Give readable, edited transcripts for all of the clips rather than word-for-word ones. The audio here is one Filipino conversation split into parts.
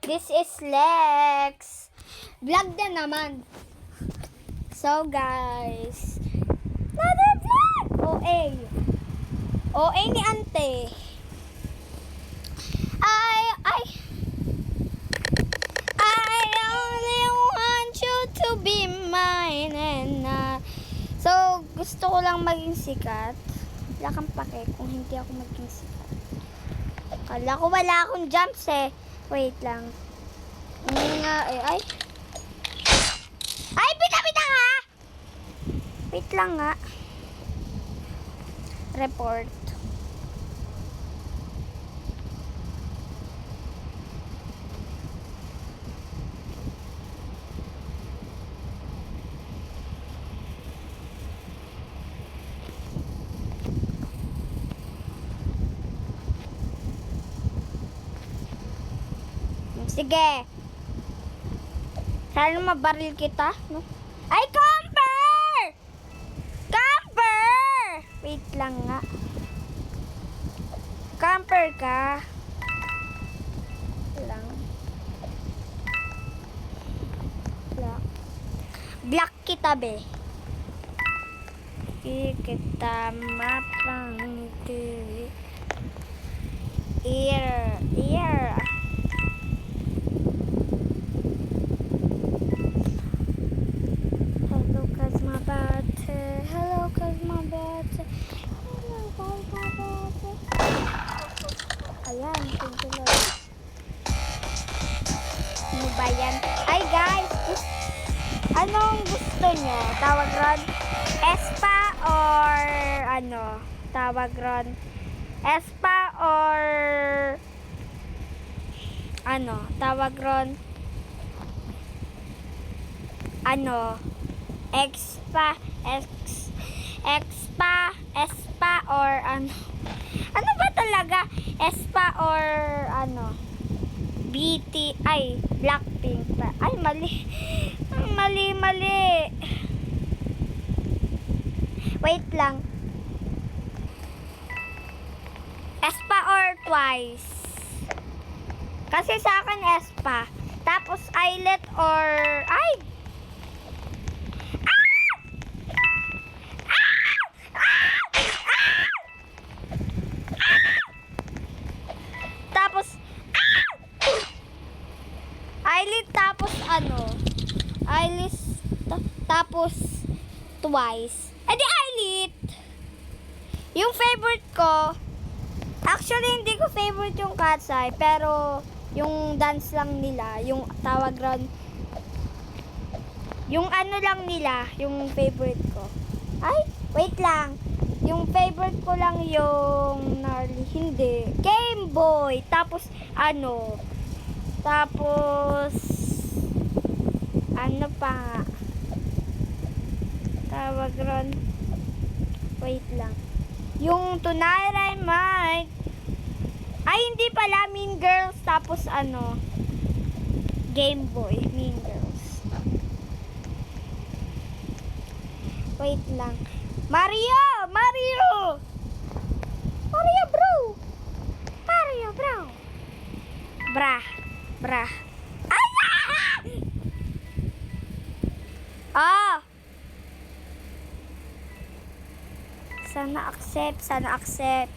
This is Lex. Vlog na naman. So guys, another vlog! OA ni ante. I only want you to be mine and so, gusto ko lang maging sikat. Wala kang pake kung hindi ako maging sikat. Kala ko wala akong jumps eh. Wait lang. Ay, pita nga! Wait lang nga. Report. Sige. Sana mabaril kita, no? Ay, camper! Camper! Wait lang nga. Camper ka. Lang. Black kita, be. Kita matang ear. Hello, Cosmo Bate. Ayan, thank you, Lord. Ano ba yan? Ay, guys! Anong gusto nyo? Tawag ron? Espa or ano? Tawag ron? Espa or ano? Tawag ron? Ano? Expa or ano? Ano ba talaga? Espa or ano? BT, ay, Blackpink pa. Ay, mali. Mali. Wait lang. Espa or Twice? Kasi sa akin Espa. Tapos Eyelet or Eyelid tapos ano? Eyelid tapos Twice. Eh di Eyelid. Yung favorite ko, actually hindi ko favorite yung Cat's Eye, pero yung dance lang nila, yung tawag ron, yung ano lang nila, yung favorite ko. Ay, wait lang. Yung favorite ko lang yung Gnarly, hindi. Game Boy. Tapos ano? Tapos ano pa nga? Tawag ron. Wait lang. Yung Tonight I Might. Ay, hindi pala. Mean Girls. Tapos ano? Game Boy. Mean Girls. Wait lang. Mario, bro. Bra. Ay! Ah! Sana accept.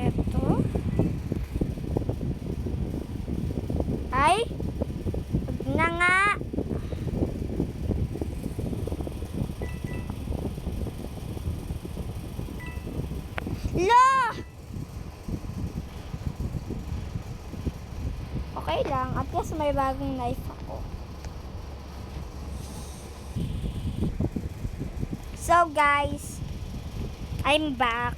Eto. Ay! Wag na nga. Okay lang. At least may bagong knife ako. So guys, I'm back.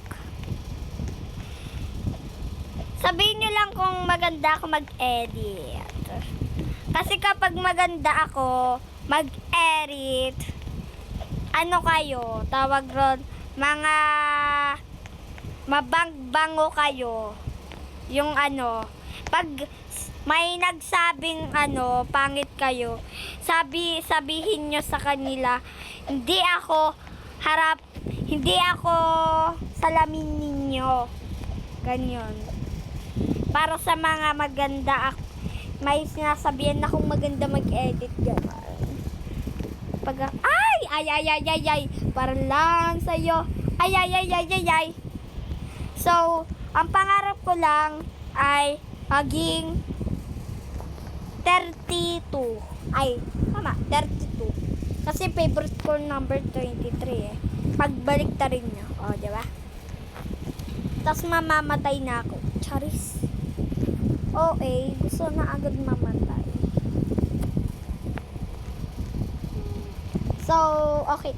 Sabihin nyo lang kung maganda ako mag-edit. Kasi kapag maganda ako mag-edit, ano kayo? Tawag ron, mga mabangbango kayo. Yung ano, pag may nagsabing ano, pangit kayo, sabihin nyo sa kanila, hindi ako salamin ninyo. Ganyan. para sa mga maganda. May sinasabihan akong maganda mag-edit. Gano'n. Pag, ay, para lang sa'yo. Ay. So, ang pangarap ko lang ay maging 32. Ay, tama, 32. Kasi favorite ko number 23 eh. Pagbalik ta rin niya. O, di ba? Tapos mamamatay na ako. Charis. Gusto na agad mamatay. So, okay.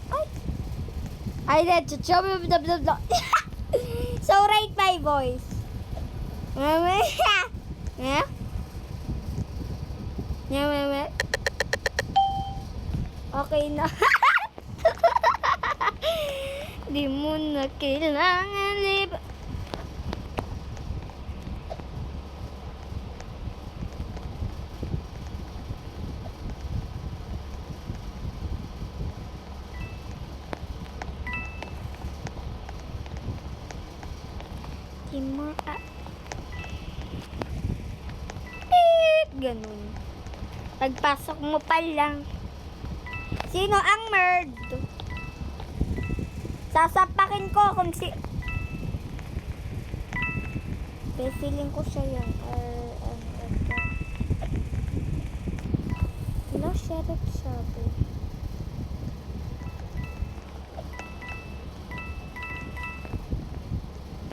Ay, let's So, rate my voice. Yeah? Okay na. Di mo na kailangan liba. Di mo ganun. Pagpasok mo pa lang. Sino ang nerd? Sasapakin ko kung feeling ko siya yan. Hello, Sheriff Sabi.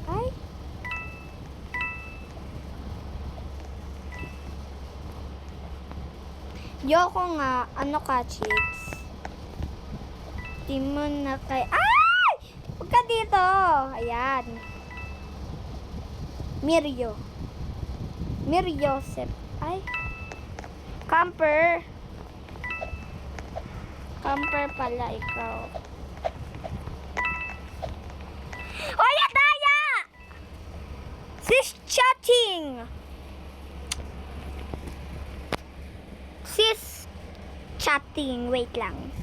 Ay. Yoko nga, ano ka, chicks? Di mo na kay... Ay! Huwag ka dito! Ayan. Joseph. Ay. Camper pala ikaw. Hoy, Daya! Sis chatting. Wait lang.